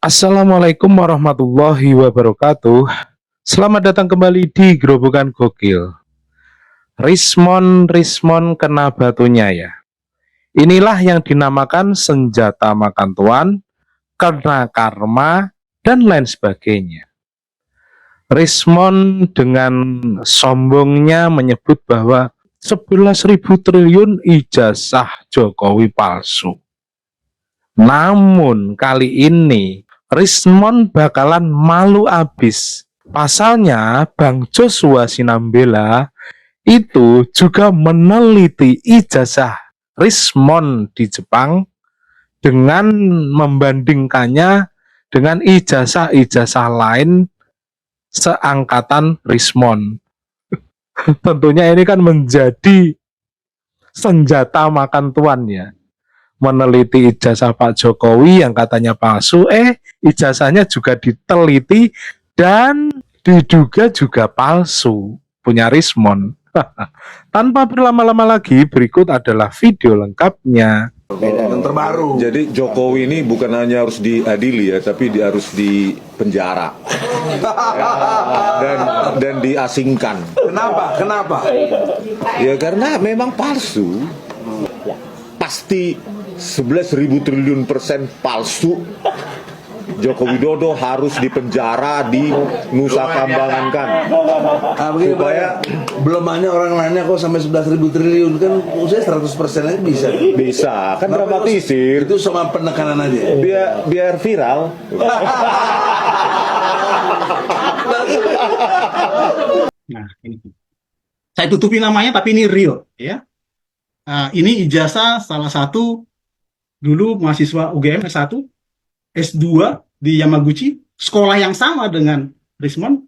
Assalamualaikum warahmatullahi wabarakatuh. Selamat datang kembali di Gerobokan Gokil. Rismon kena batunya ya. Inilah yang dinamakan senjata makan tuan, kena karma, dan lain sebagainya. Rismon dengan sombongnya menyebut bahwa 11.000 triliun ijazah Jokowi palsu. Namun kali ini Rismon bakalan malu abis. Pasalnya Bang Joshua Sinambela itu juga meneliti ijazah Rismon di Jepang dengan membandingkannya dengan ijazah-ijazah lain seangkatan Rismon. Tentunya ini kan menjadi senjata makan tuan ya. Meneliti ijazah Pak Jokowi yang katanya palsu, ijazahnya juga diteliti dan diduga juga palsu, punya Rismon. Tanpa berlama-lama lagi, berikut adalah video lengkapnya. Yang terbaru. Jadi Jokowi ini bukan hanya harus diadili ya, tapi dia harus dipenjara dan diasingkan. Kenapa? Ya karena memang palsu. Pasti 11.000 triliun persen palsu. Joko Widodo harus dipenjara di Nusa Kambangan kan. Supaya belum hanya orang lainnya kok sampai 11.000 triliun kan usia 100% aja bisa. Bisa kan dramatisir. Itu sama penekanan aja. Biar viral. Nah, ini. Saya tutupi namanya tapi ini real ya. Ini ijazah salah satu dulu mahasiswa UGM S1, S2 di Yamaguchi, sekolah yang sama dengan Rismon,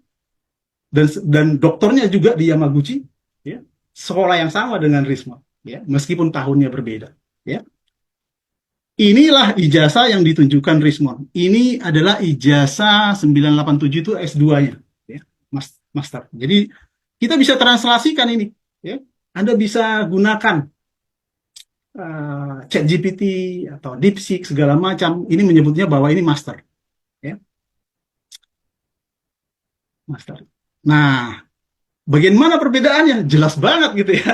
dan doktornya juga di Yamaguchi, ya, sekolah yang sama dengan Rismon, ya, meskipun tahunnya berbeda. Ya. Inilah ijazah yang ditunjukkan Rismon. Ini adalah ijazah 987 itu S2-nya, ya, master. Jadi kita bisa translasikan ini. Ya. Anda bisa gunakan ChatGPT atau DeepSeek segala macam, ini menyebutnya bahwa ini master, ya. Master. Nah, bagaimana perbedaannya? Jelas banget gitu ya.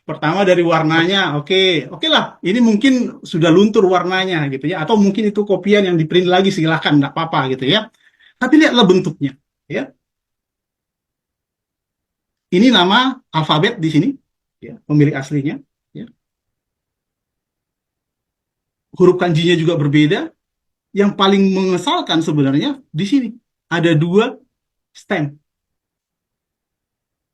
Pertama dari warnanya, oke lah, ini mungkin sudah luntur warnanya gitu ya, atau mungkin itu kopian yang di print lagi, silahkan, nggak apa-apa gitu ya. Tapi lihatlah bentuknya, ya. Ini nama alfabet di sini, ya, pemilik aslinya. Huruf kanjinya juga berbeda. Yang paling mengesalkan sebenarnya di sini ada 2 stem.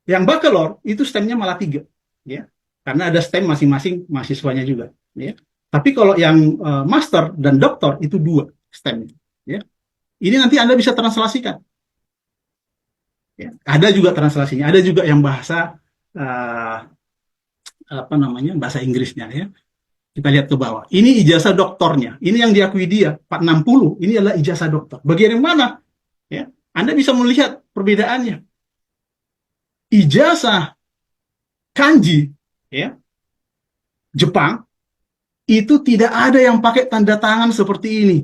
Yang bachelor itu stemnya malah 3, ya, karena ada stem masing-masing mahasiswanya juga. Ya. Tapi kalau yang master dan doktor itu 2 stemnya. Ya. Ini nanti Anda bisa translasikan. Ya. Ada juga translasinya. Ada juga yang bahasa bahasa Inggrisnya ya. Kita lihat ke bawah. Ini ijazah doktornya. Ini yang diakui dia, 460. Ini adalah ijazah doktor. Bagian yang mana? Ya, Anda bisa melihat perbedaannya. Ijazah kanji, ya, Jepang, itu tidak ada yang pakai tanda tangan seperti ini.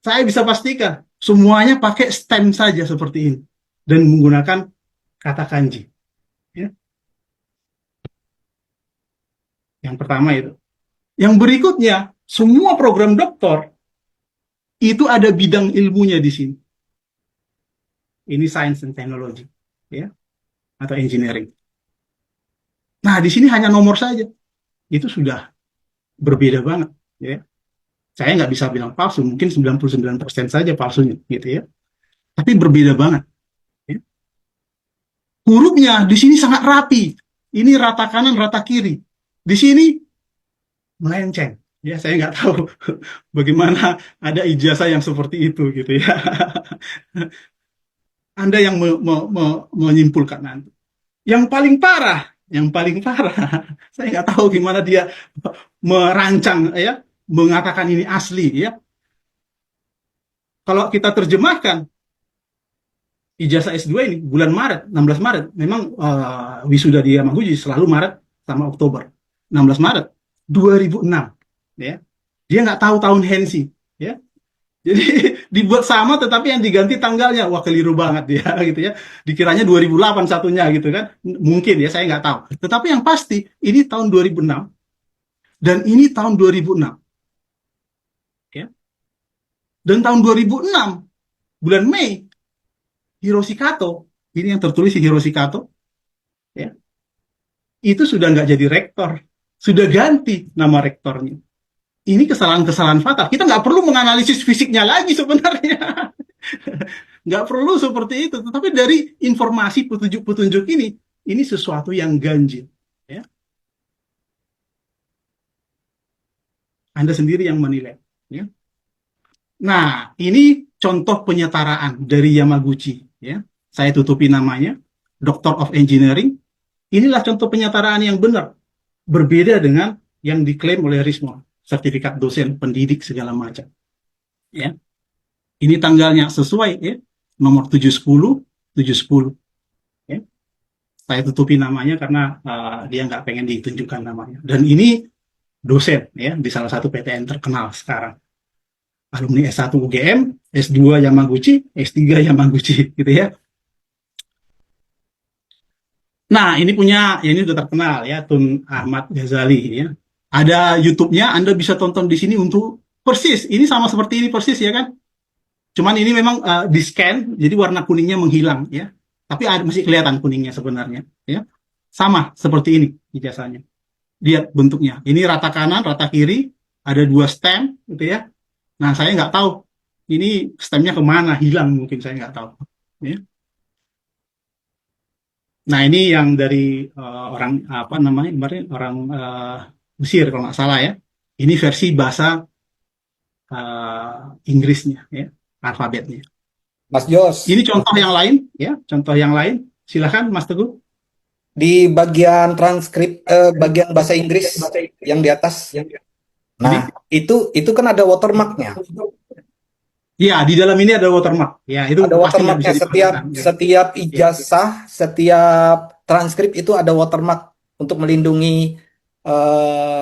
Saya bisa pastikan, semuanya pakai stem saja seperti ini. Dan menggunakan kata kanji. Ya. Yang pertama itu. Yang berikutnya, semua program doktor itu ada bidang ilmunya di sini. Ini science and technology, ya, atau engineering. Nah, di sini hanya nomor saja. Itu sudah berbeda banget, ya. Saya nggak bisa bilang palsu, mungkin 99% saja palsunya, gitu ya. Tapi berbeda banget. Ya. Hurufnya di sini sangat rapi. Ini rata kanan, rata kiri. Di sini melenceng, ya, saya nggak tahu bagaimana ada ijazah yang seperti itu gitu ya. Anda yang menyimpulkan nanti. Yang paling parah, saya nggak tahu gimana dia merancang ya, mengatakan ini asli ya. Kalau kita terjemahkan ijazah S2 ini bulan Maret, 16 Maret, memang wisuda di Yamaguchi selalu Maret sama Oktober. 16 Maret 2006, ya, dia nggak tahu tahun Hensi, ya, Jadi dibuat sama tetapi yang diganti tanggalnya. Wah, keliru banget ya gitu ya. Dikiranya 2008 satunya gitu kan. Mungkin ya, saya nggak tahu. Tetapi yang pasti ini tahun 2006 dan ini tahun 2006. Ya. Dan tahun 2006 bulan Mei Hiroshi Kato, ini yang tertulis Hiroshi Kato, ya, itu sudah nggak jadi rektor, sudah ganti nama rektornya. Ini kesalahan-kesalahan fatal. Kita nggak perlu menganalisis fisiknya lagi sebenarnya. Nggak perlu seperti itu. Tetapi dari informasi petunjuk-petunjuk ini sesuatu yang ganjil. Ya. Anda sendiri yang menilai. Ya. Nah, ini contoh penyetaraan dari Yamaguchi. Ya. Saya tutupi namanya, Doctor of Engineering. Inilah contoh penyetaraan yang benar. Berbeda dengan yang diklaim oleh Rismon. Sertifikat dosen, pendidik, segala macam. Ya. Ini tanggalnya sesuai, ya. Nomor 710, 710. Ya. Saya tutupi namanya karena dia nggak pengen ditunjukkan namanya. Dan ini dosen, ya, di salah satu PTN terkenal sekarang. Alumni S1 UGM, S2 Yamaguchi, S3 Yamaguchi, gitu ya. Nah, ini udah terkenal ya, Tun Ahmad Ghazali ya. Ada YouTube-nya, Anda bisa tonton di sini untuk persis. Ini sama seperti ini persis ya kan. Cuman ini memang di scan, jadi warna kuningnya menghilang ya. Tapi masih kelihatan kuningnya sebenarnya ya. Sama seperti ini ijazahnya. Lihat bentuknya. Ini rata kanan, rata kiri, ada 2 stem gitu ya. Nah, saya nggak tahu ini stemnya kemana, hilang mungkin, saya nggak tahu. Ya. Nah, ini yang dari orang apa namanya, orang Mesir kalau nggak salah ya. Ini versi bahasa Inggrisnya ya, alfabetnya. Mas Jos, Ini contoh yang lain ya, contoh yang lain. Silakan Mas Teguh. di bagian transkrip bagian bahasa Inggris yang di atas. Nah, itu kan ada watermarknya. Ya, di dalam ini ada watermark. Ya, itu Ada pasti nggak bisa watermarknya dipaksakan. setiap ijazah, setiap transkrip itu ada watermark untuk melindungi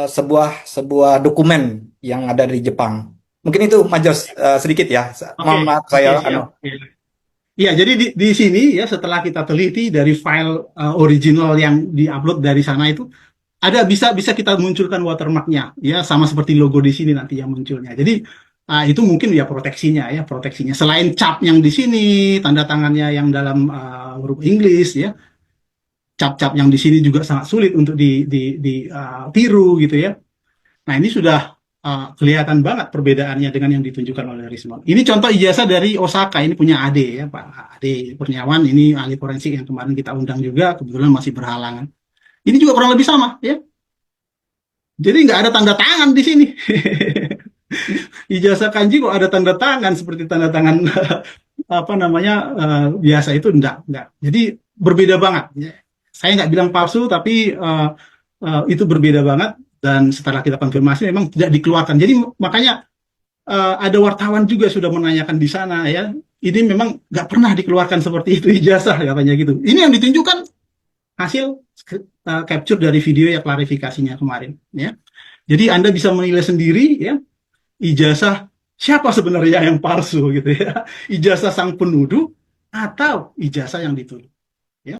sebuah dokumen yang ada di Jepang. Mungkin itu Mas Jos sedikit ya. Maaf saya siap. Iya, jadi di sini ya, setelah kita teliti dari file original yang diupload dari sana itu, ada bisa kita munculkan watermarknya ya, sama seperti logo di sini nanti yang munculnya. Jadi itu mungkin ya proteksinya. Selain cap yang di sini, tanda tangannya yang dalam huruf Inggris ya, cap-cap yang di sini juga sangat sulit untuk ditiru gitu ya. Nah, ini sudah kelihatan banget perbedaannya dengan yang ditunjukkan oleh Rismon. Ini contoh ijazah dari Osaka, ini punya Ade ya, Pak Ade Kurniawan, ini ahli forensik yang kemarin kita undang juga, kebetulan masih berhalangan. Ini juga kurang lebih sama ya. Jadi nggak ada tanda tangan di sini. Ijazah kanji kok ada tanda tangan seperti tanda tangan apa namanya biasa itu enggak. Jadi berbeda banget. Saya nggak bilang palsu, tapi itu berbeda banget. Dan setelah kita konfirmasi memang tidak dikeluarkan. Jadi makanya ada wartawan juga sudah menanyakan di sana ya. Ini memang nggak pernah dikeluarkan seperti itu ijazah katanya gitu. Ini yang ditunjukkan hasil capture dari video ya, klarifikasinya kemarin ya. Jadi Anda bisa menilai sendiri ya, ijazah siapa sebenarnya yang palsu gitu ya. Ijazah sang penuduh atau ijazah yang dituduh.